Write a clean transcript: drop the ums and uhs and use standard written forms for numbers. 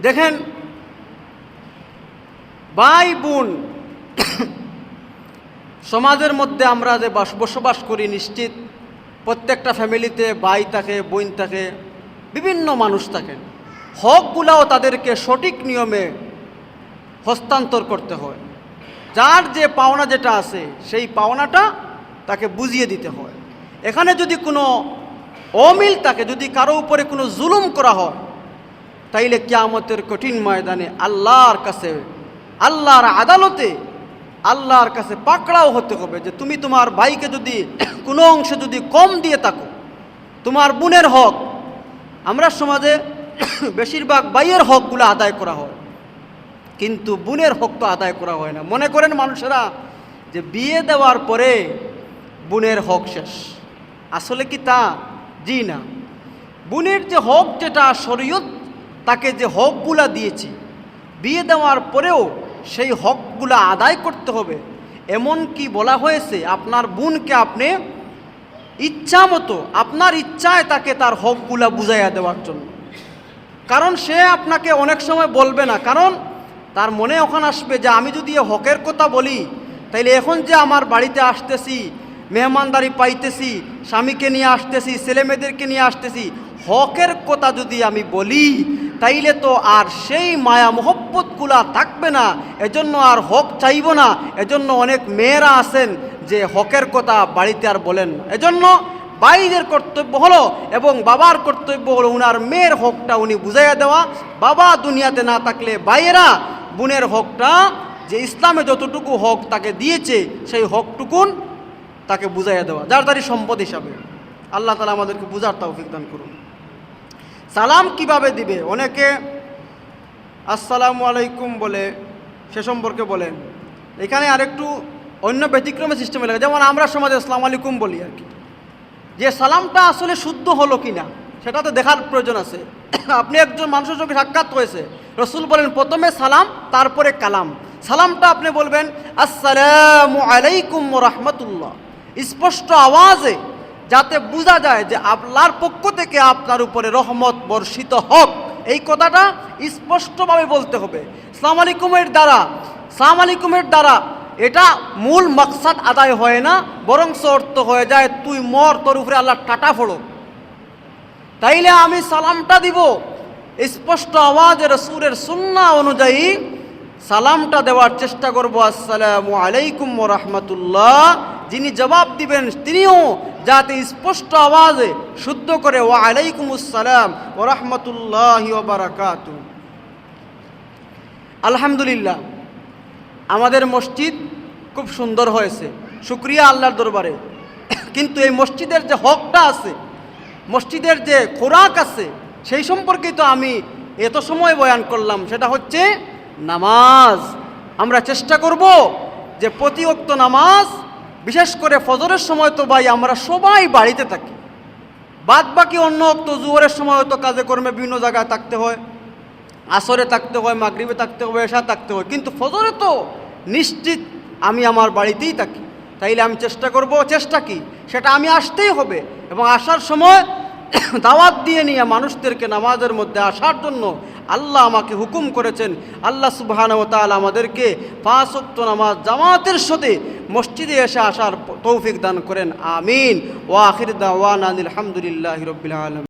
দেখেন ভাই বোন সমাজের মধ্যে আমরা যে বসবাস করি, নিশ্চিত প্রত্যেকটা ফ্যামিলিতে ভাই থাকে, বোন থাকে, বিভিন্ন মানুষ থাকেন। হকগুলাও তাদেরকে সঠিক নিয়মে হস্তান্তর করতে হয়। যার যে পাওনা যেটা আছে সেই পাওনাটা তাকে বুঝিয়ে দিতে হয়। এখানে যদি কোনো অমিল থাকে, যদি কারো উপরে কোনো জুলুম করা হয়, তাইলে কিয়ামতের কঠিন ময়দানে আল্লাহর কাছে, আল্লাহর আদালতে আল্লাহর কাছে পাকড়াও হতে হবে যে তুমি তোমার ভাইকে যদি কোনো অংশে যদি কম দিয়ে থাকো, তোমার বোনের হক, আমরা সমাজে বেশিরভাগ ভাইয়ের হকগুলো আদায় করা হয়, কিন্তু বোনের হক তো আদায় করা হয় না। মনে করেন মানুষেরা যে বিয়ে দেওয়ার পরে বোনের হক শেষ। আসলে কি তা? জি না। বোনের যে হক, যেটা শরীয়ত তাকে যে হকগুলা দিয়েছি, বিয়ে দেওয়ার পরেও সেই হকগুলা আদায় করতে হবে। এমন কি বলা হয়েছে আপনার বোনকে আপনি ইচ্ছা মতো, আপনার ইচ্ছায় তাকে তার হকগুলা বুঝাইয়া দেওয়ার জন্য। কারণ সে আপনাকে অনেক সময় বলবে না, কারণ তার মনে এখন আসবে যে আমি যদি হকের কথা বলি, তাইলে এখন যে আমার বাড়িতে আসতেছি, মেহমানদারি পাইতেছি, স্বামীকে নিয়ে আসতেছি, ছেলেমেয়েদেরকে নিয়ে আসতেছি, হকের কথা যদি আমি বলি, তাইলে তো আর সেই মায়া মোহব্বতগুলা থাকবে না, এজন্য আর হক চাইব না। এজন্য অনেক মেয়েরা আছেন যে হকের কথা বাড়িতে আর বলেন না। এজন্য ভাইদের কর্তব্য হলো এবং বাবার কর্তব্য হলো উনার মেয়ের হকটা উনি বুঝাইয়া দেওয়া। বাবা দুনিয়াতে না থাকলে ভাইয়েরা বোনের হকটা, যে ইসলামে যতটুকু হক তাকে দিয়েছে, সেই হকটুকুন তাকে বুঝাইয়া দেওয়া যার সম্পদ হিসাবে। আল্লাহ তাআলা আমাদেরকে বুঝার তৌফিক দান করুন। সালাম কিভাবে দিবে? অনেকে আসসালামু আলাইকুম বলে সে সম্পর্কে বলেন। এখানে আরেকটু অন্য ব্যতিক্রমে সিস্টেমে লাগে, যেমন আমরা সমাজে আসসালামু আলাইকুম বলি আর কি, যে সালামটা আসলে শুদ্ধ হলো কিনা সেটা তো দেখার প্রয়োজন আছে। আপনি একজন মানুষের সঙ্গে সাক্ষাৎ হয়েছে, রসুল বলেন প্রথমে সালাম, তারপরে কালাম। সালামটা আপনি বলবেন আসসালামু আলাইকুম ওয়া রাহমাতুল্লাহ, স্পষ্ট আওয়াজে, যাতে বোঝা যায় যে আল্লাহর পক্ষ থেকে আপনার উপরে রহমত বর্ষিত হোক। এই কথাটা স্পষ্টভাবে বলতে হবে। আসসালামু আলাইকুমের দ্বারা এটা মূল মাকসাদ আদায় হয় না, বরং অর্থ হয়ে যায় তুই মর, তোর উপরে আল্লাহ টাটা ফোড়ো। তাইলে আমি সালামটা দিব স্পষ্ট আওয়াজে, রাসূলের সুন্নাহ অনুযায়ী সালামটা দেওয়ার চেষ্টা করব, আসসালামু আলাইকুম ওয়া রাহমাতুল্লাহ। যিনি জবাব দিবেন তিনিও যাতে স্পষ্ট আওয়াজে শুদ্ধ করে ওয়া আলাইকুমুস সালাম ওয়া রাহমাতুল্লাহি ওয়া বারাকাতুহু। আলহামদুলিল্লাহ, আমাদের মসজিদ খুব সুন্দর হয়েছে, শুকরিয়া আল্লাহর দরবারে। কিন্তু এই মসজিদের যে হকটা আছে, মসজিদের যে খোরাক আছে, সেই সম্পর্কে তো আমি এত সময় বয়ান করলাম। সেটা হচ্ছে নামাজ। আমরা চেষ্টা করব যে প্রতি ওয়াক্ত নামাজ, বিশেষ করে ফজরের সময় তো ভাই আমরা সবাই বাড়িতে থাকি, বাদ বাকি অন্য ওয়াক্ত জোহরের সময় হয়তো কাজে কর্মে বিভিন্ন জায়গায় থাকতে হয়, আসরে থাকতে হয়, মাগরিবে থাকতে হয়, এশা থাকতে হয়, কিন্তু ফজরে তো নিশ্চিত আমি আমার বাড়িতেই থাকি। তাইলে আমি চেষ্টা করব, চেষ্টা কি সেটা আমি আসতেই হবে, এবং আসার সময় দাওয়াত দিয়ে নিয়ে মানুষদেরকে নামাজের মধ্যে আসার জন্য আল্লাহ আমাকে হুকুম করেছেন। আল্লাহ সুবহানাহু ওয়া তাআলা আমাদেরকে 5 ওয়াক্ত নামাজ জামাতের সাথে মসজিদে এসে আসার তৌফিক দান করেন। আমিন। ওয়া আখির দাওয়ানা আলহামদুলিল্লাহি রাব্বিল আলামিন।